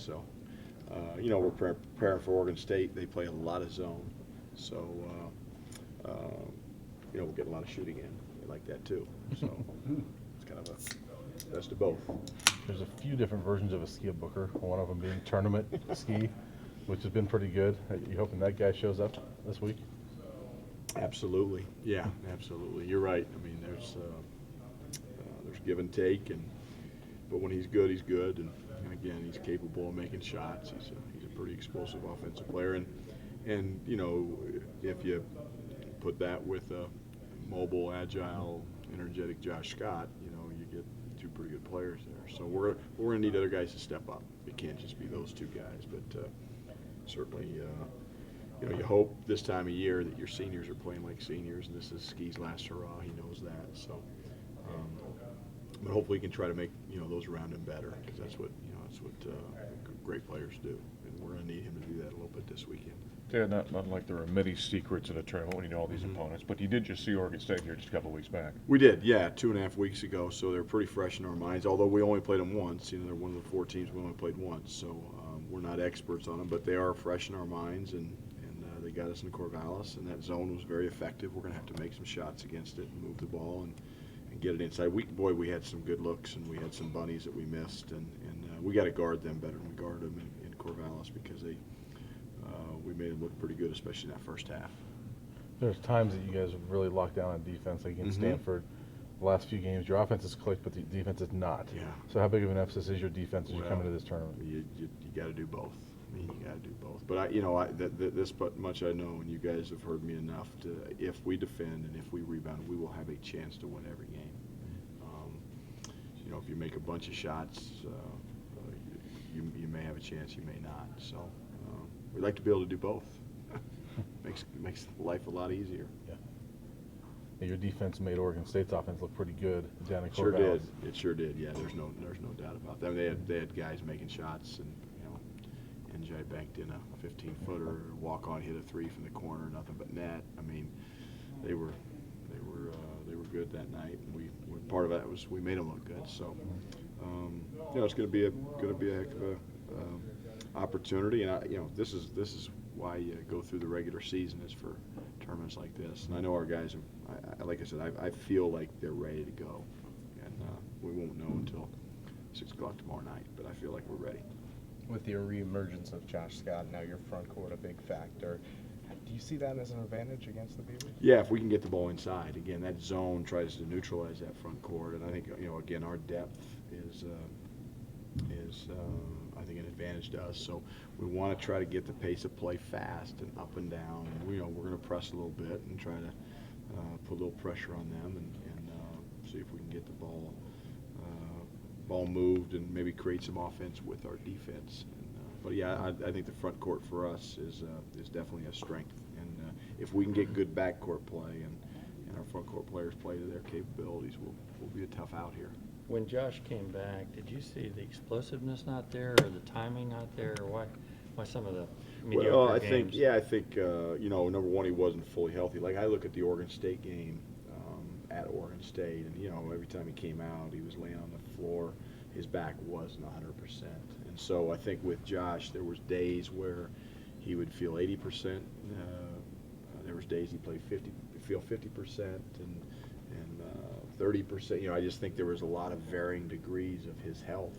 So, we're preparing for Oregon State. They play a lot of zone. So, we'll get a lot of shooting in. They like that too. So it's kind of a best of both. There's a few different versions of a ski booker, one of them being tournament ski, which has been pretty good. Are you hoping that guy shows up this week? Absolutely. Yeah, absolutely. You're right. I mean, there's give and take, but when he's good, he's good. And again, he's capable of making shots. He's a pretty explosive offensive player. And if you put that with a mobile, agile, energetic Josh Scott, you get two pretty good players there. So we're going to need other guys to step up. It can't just be those two guys. But certainly, you hope this time of year that your seniors are playing like seniors, and this is Ski's last hurrah. He knows that. So, but hopefully, he can try to make those around him better, because that's what great players do, and we're going to need him to do that a little bit this weekend. Yeah, not like there are many secrets in a tournament when you know all these opponents, but you did just see Oregon State here just a couple of weeks back. We did, yeah, 2.5 weeks ago, so they're pretty fresh in our minds, although we only played them once. They're one of the 4 teams we only played once, so we're not experts on them, but they are fresh in our minds, and they got us in Corvallis, and that zone was very effective. We're going to have to make some shots against it and move the ball and get it inside. We had some good looks, and we had some bunnies that we missed, and we got to guard them better than we guarded them in Corvallis, because we made them look pretty good, especially in that first half. There's times that you guys have really locked down on defense, like against Stanford. The last few games, your offense is clicked, but the defense is not. Yeah. So how big of an emphasis is your defense as you come into this tournament? You got to do both. I mean, you got to do both. But this much I know, and you guys have heard me enough, if we defend and if we rebound, we will have a chance to win every game. If you make a bunch of shots, you may have a chance, you may not. So we'd like to be able to do both. makes life a lot easier. Yeah. And your defense made Oregon State's offense look pretty good down in Corvallis. Sure did. It sure did. Yeah, there's no doubt about that. They had guys making shots, and NJ banked in a 15-footer, walk on, hit a 3 from the corner, nothing but net. I mean, they were good that night. Part of that was we made them look good. So it's going to be a heck of a opportunity, and this is why you go through the regular season, is for tournaments like this. And I know our guys like I said, I feel like they're ready to go, and we won't know until 6 o'clock tomorrow night, but I feel like we're ready. With the reemergence of Josh Scott, now your front court a big factor. Do you see that as an advantage against the Beavers? Yeah, if we can get the ball inside. Again, that zone tries to neutralize that front court, and I think again, our depth is I think an advantage to us. So we want to try to get the pace of play fast and up and down. And, we're going to press a little bit and try to put a little pressure on them and see if we can get the ball moved and maybe create some offense with our defense. But yeah, I think the front court for us is definitely a strength. And if we can get good backcourt play and our front court players play to their capabilities, we'll be a tough out here. When Josh came back, did you see the explosiveness not there, or the timing not there, or why some of the mediocre games? I think number one, he wasn't fully healthy. Like, I look at the Oregon State game at Oregon State, and every time he came out, he was laying on the floor. His back wasn't 100%. And so I think with Josh, there was days where he would feel 80%. There was days he played 50%, and 30%. I just think there was a lot of varying degrees of his health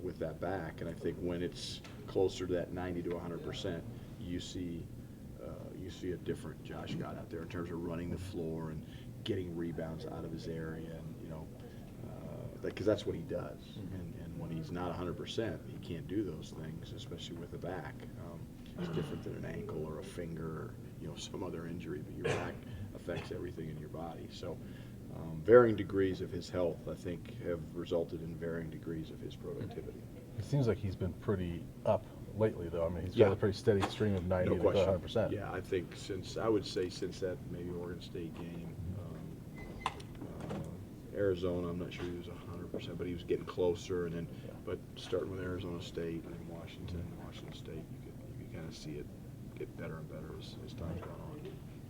with that back. And I think when it's closer to that 90 to 100%, you see a different Josh Scott out there in terms of running the floor and getting rebounds out of his area, and because that's what he does. And when he's not 100%, he can't do those things, especially with the back. It's different than an ankle or a finger or some other injury, but your back affects everything in your body. So varying degrees of his health, I think, have resulted in varying degrees of his productivity. It seems like he's been pretty up lately, though. I mean, he's got a pretty steady stream of 90 to 100%. Yeah, I think since that maybe Oregon State game, Arizona, I'm not sure he was 100%, but he was getting closer. And then, but starting with Arizona State and then Washington State, you could kind of see it get better and better as time's gone on.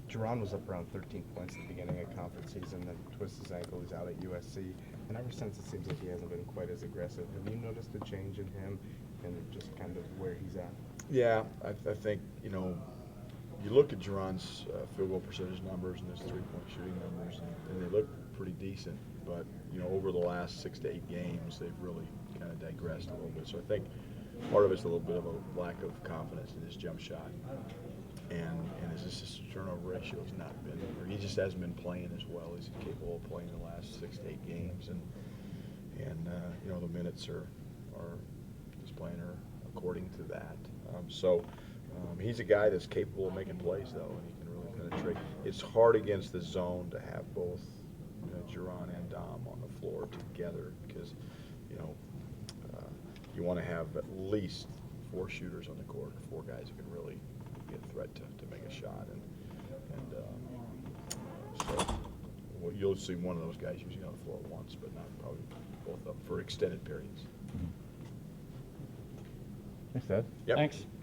Jerron was up around 13 points at the beginning of conference season, then twists his ankle. He's out at USC, and ever since it seems like he hasn't been quite as aggressive. Have you noticed a change in him and just kind where he's at? Yeah, I think, you know, you look at Jerron's field goal percentage numbers and his three-point shooting numbers, and they look pretty decent. But, you know, over the last 6 to 8 games, they've really kind of digressed a little bit. So I think part of it's a little bit of a lack of confidence in his jump shot. And his assist to turnover ratio has not been, or he just hasn't been playing as well as he's capable of playing the last 6 to 8 games. And you know, the minutes are just playing are according to that. He's a guy that's capable of making plays, though, and he can really penetrate. It's hard against the zone to have both, you know, Jerron and Dom on the floor together because, you know, you want to have at least 4 shooters on the court, 4 guys who can really be a threat to make a shot. So well, you'll see one of those guys usually on the floor once, but not probably both of them for extended periods. Thanks, Dad. Yep. Thanks.